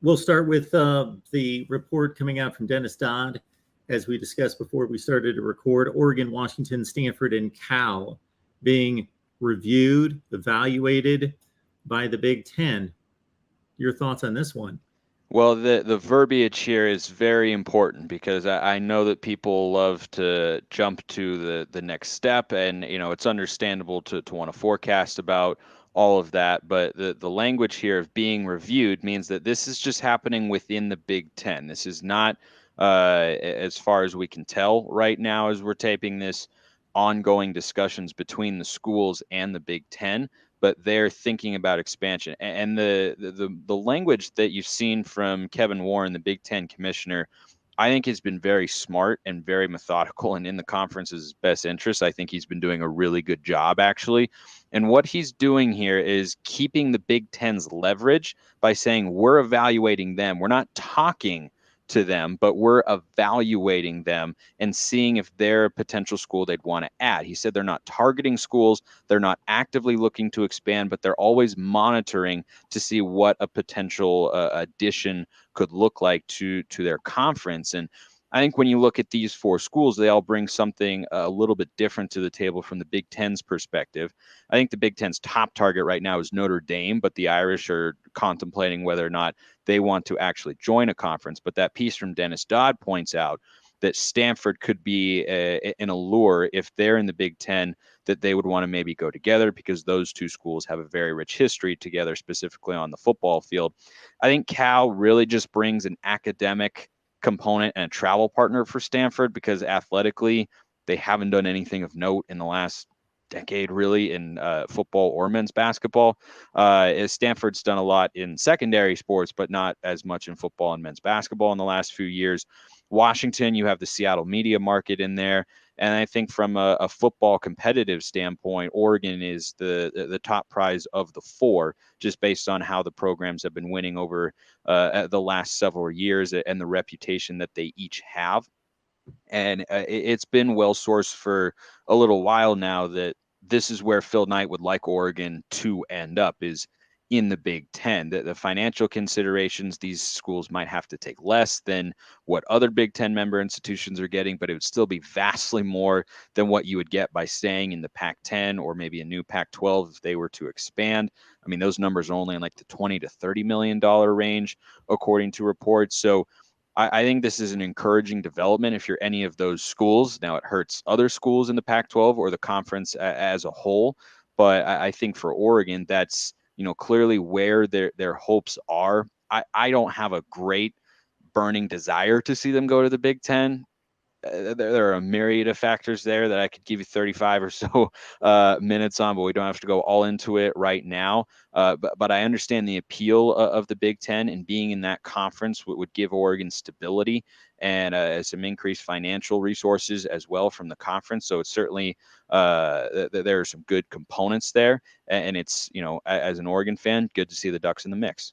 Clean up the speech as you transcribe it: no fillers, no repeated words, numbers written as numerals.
We'll start with the report coming out from Dennis Dodd. As we discussed before we started to record, Oregon, Washington, Stanford, and Cal being reviewed, evaluated by the Big Ten. Your thoughts on this one? Well, the verbiage here is very important because I know that people love to jump to the next step, and it's understandable to want to forecast about all of that. But the language here of being reviewed means that this is just happening within the Big Ten. This is not, as far as we can tell right now, as we're taping this, ongoing discussions between the schools and the Big Ten, but they're thinking about expansion. And the language that you've seen from Kevin Warren, the Big Ten commissioner, I think has been very smart and very methodical and in the conference's best interest. I think he's been doing a really good job, actually. And what he's doing here is keeping the Big Ten's leverage by saying we're evaluating them. We're not talking to them, but we're evaluating them and seeing if they're a potential school they'd want to add. He said they're not targeting schools, they're not actively looking to expand, but they're always monitoring to see what a potential addition could look like to their conference. And I think when you look at these four schools, they all bring something a little bit different to the table from the Big Ten's perspective. I think the Big Ten's top target right now is Notre Dame, but the Irish are contemplating whether or not they want to actually join a conference. But that piece from Dennis Dodd points out that Stanford could be an allure if they're in the Big Ten, that they would want to maybe go together because those two schools have a very rich history together, specifically on the football field. I think Cal really just brings an academic component and a travel partner for Stanford because athletically, they haven't done anything of note in the last decade, really, in football or men's basketball. Stanford's done a lot in secondary sports, but not as much in football and men's basketball in the last few years. Washington, you have the Seattle media market in there. And I think from a football competitive standpoint, Oregon is the top prize of the four, just based on how the programs have been winning over the last several years and the reputation that they each have. And it's been well sourced for a little while now that this is where Phil Knight would like Oregon to end up, is in the Big Ten. The financial considerations, these schools might have to take less than what other Big Ten member institutions are getting, but it would still be vastly more than what you would get by staying in the Pac-10 or maybe a new Pac-12 if they were to expand. I mean, those numbers are only in like the $20 to $30 million range, according to reports. So I think this is an encouraging development if you're any of those schools. Now, it hurts other schools in the Pac-12 or the conference as a whole, but I think for Oregon, that's clearly where their hopes are. I don't have a great burning desire to see them go to the Big Ten. There are a myriad of factors there that I could give you 35 or so minutes on, but we don't have to go all into it right now. But I understand the appeal of the Big Ten, and being in that conference would give Oregon stability and some increased financial resources as well from the conference. So it's certainly there are some good components there, and it's as an Oregon fan, good to see the Ducks in the mix.